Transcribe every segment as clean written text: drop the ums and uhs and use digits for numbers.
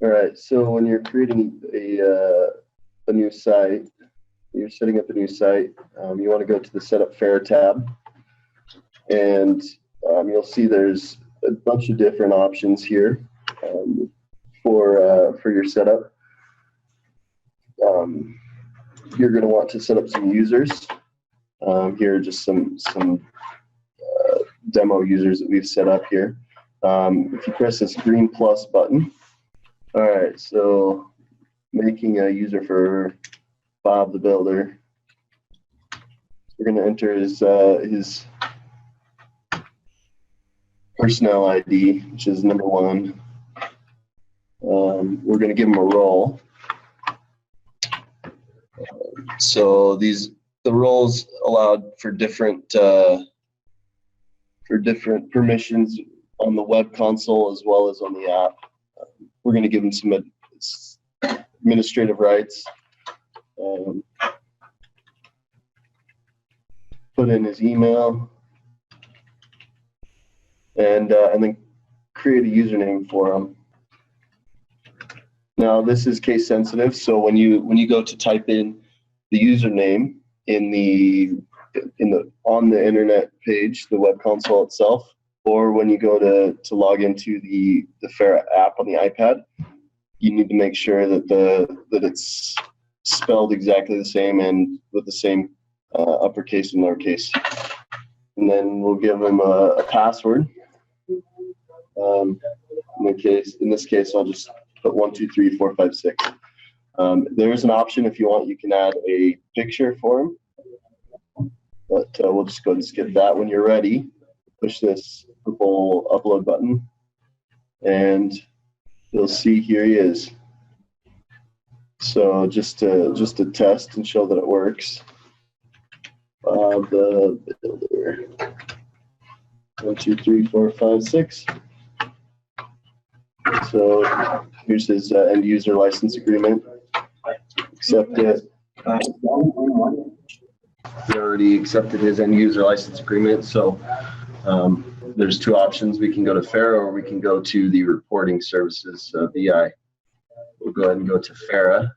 All right, so when you're creating a new site, you're setting up a new site, you want to go to the Setup Fair tab, and you'll see there's a bunch of different options here for your setup. You're going to want to set up some users. Here are just some demo users that we've set up here. If you press this green plus button, all right, so making a user for Bob the Builder. We're going to enter his personnel ID, which is number 1. We're going to give him a role. So the roles allowed for different permissions on the web console as well as on the app. We're going to give him some administrative rights. Put in his email, and then create a username for him. Now this is case sensitive, so when you go to type in the username on the internet page, the web console itself, or when you go to log into the Fair app on the iPad, you need to make sure that it's spelled exactly the same and with the same uppercase and lowercase. And then we'll give them a password. In this case, I'll just put 1, 2, 3, 4, 5, 6. There is an option if you want, you can add a picture for them, but we'll just go and skip that. When you're ready, push this purple upload button, and you'll see here he is. So just to test and show that it works. Bob the Builder. 1, 2, 3, 4, 5, 6. So here's his end user license agreement. Accept it. We already accepted his end user license agreement. So there's 2 options. We can go to Farah or we can go to the reporting services VI. We'll go ahead and go to Farah.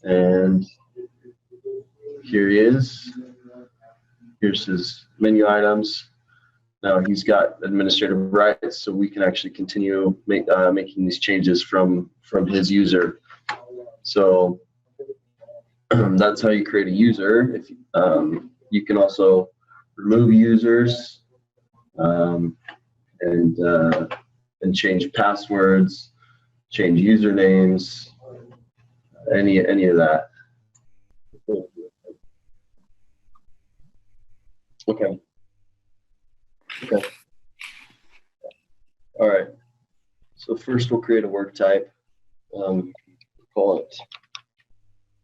And here he is. Here's his menu items. Now he's got administrative rights, so we can actually continue making these changes from his user. So that's how you create a user. If you can also remove users and change passwords, change usernames, any of that. Okay. All right. So first we'll create a work type. Call it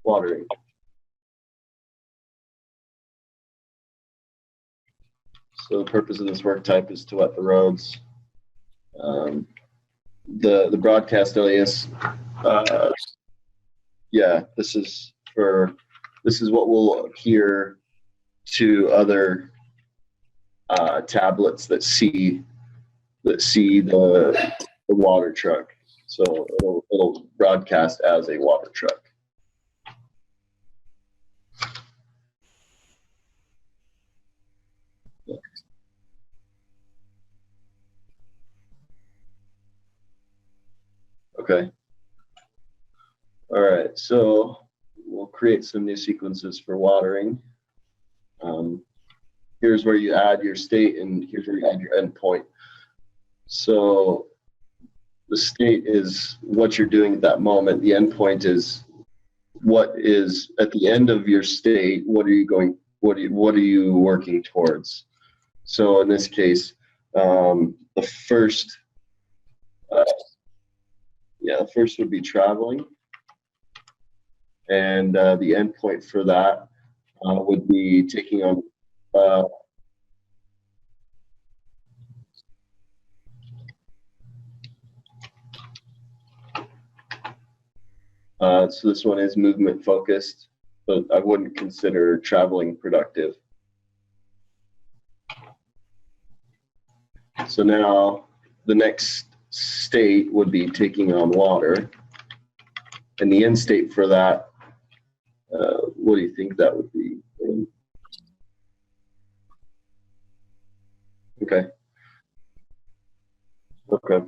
watering. So the purpose of this work type is to wet the roads. The broadcast alias. Yeah, this is what will appear to other tablets that see the water truck. So it'll broadcast as a water truck. Okay. All right, so we'll create some new sequences for watering. Here's where you add your state, and here's where you add your endpoint. So the state is what you're doing at that moment. The endpoint is what is at the end of your state. What are you working towards? So in this case, the first would be traveling, and the endpoint for that would be taking on so this one is movement focused, but I wouldn't consider traveling productive. So now the next state would be taking on water. And the end state for that, what do you think that would be? Okay. Okay.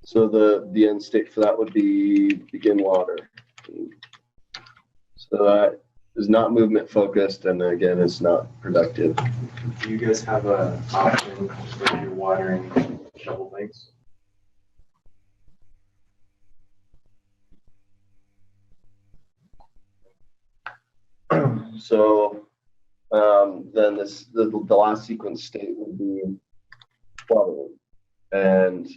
So the end state for that would be begin water. So that is not movement focused, and again, it's not productive. Do you guys have an option for your watering shovel lengths? So then the last sequence state would be watering, and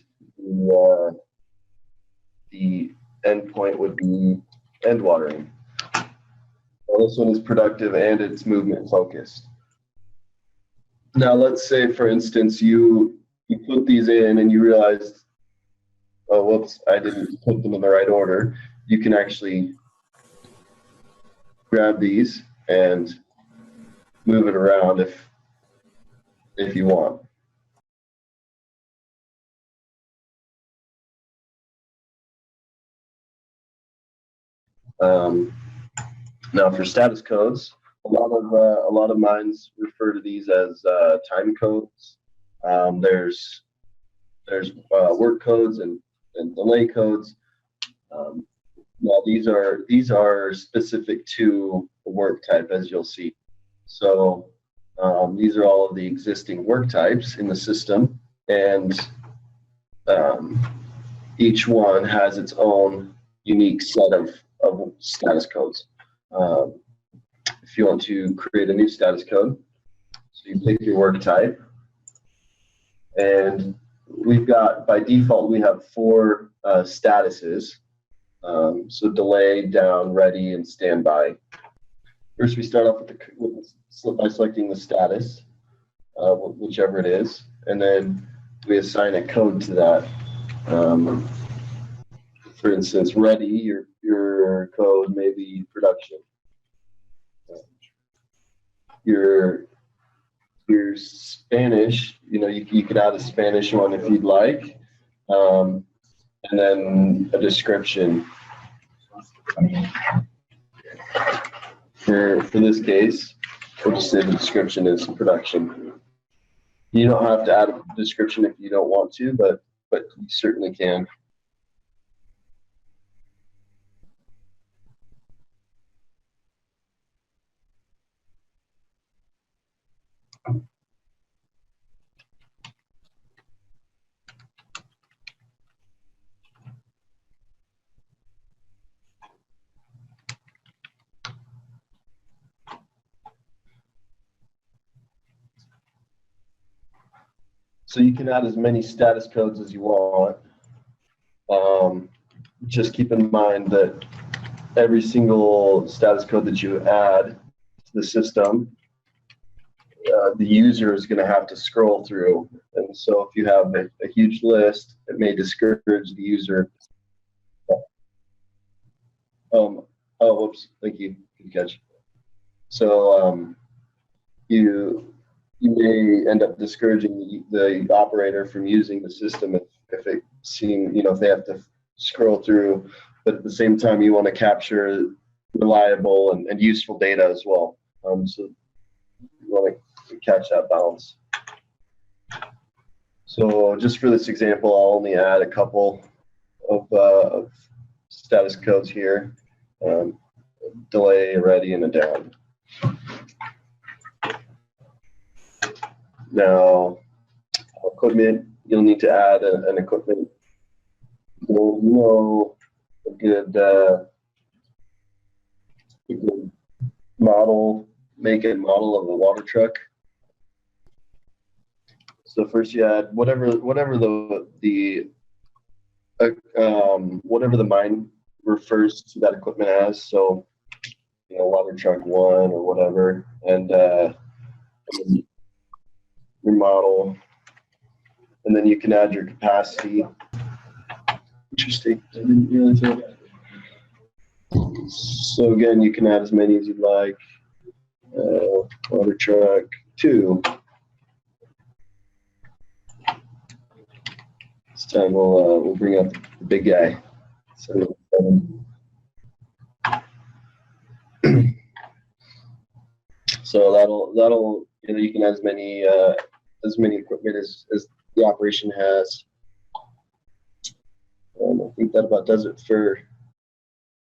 the end point would be end watering. Well, this one is productive and it's movement focused. Now let's say, for instance, you put these in and you realized, oh, whoops, I didn't put them in the right order. You can actually grab these and move it around if you want. Now for status codes, a lot of mines refer to these as time codes. There's work codes and delay codes. Now these are specific to the work type, as you'll see. So these are all of the existing work types in the system, and each one has its own unique set of status codes. If you want to create a new status code, so you pick your work type, and we've got, by default, we have 4 statuses. So delay, down, ready, and standby. First, we start off by selecting the status, whichever it is, and then we assign a code to that. For instance, ready, your code may be production. Your Spanish, you could add a Spanish one if you'd like, and then a description. For this case, we'll just say the description is production. You don't have to add a description if you don't want to, but you certainly can. So you can add as many status codes as you want. Just keep in mind that every single status code that you add to the system, the user is going to have to scroll through. And so if you have a huge list, it may discourage the user. Oh, whoops, thank you. Good catch. So you may end up discouraging the operator from using the system if it seems, if they have to scroll through, but at the same time you want to capture reliable and useful data as well. So you want to catch that balance. So just for this example, I'll only add a couple of status codes here: delay, ready, and a down. Now, equipment, you'll need to add an equipment. You'll know a good model, make and model of a water truck. So first you add whatever the mine refers to that equipment as. So, water truck 1 or whatever, and your model, and then you can add your capacity. Interesting. I didn't realize that. So again, you can add as many as you'd like. Water truck 2. This time we'll bring out the big guy. 707. So that'll you can add as many equipment as the operation has. I think that about does it for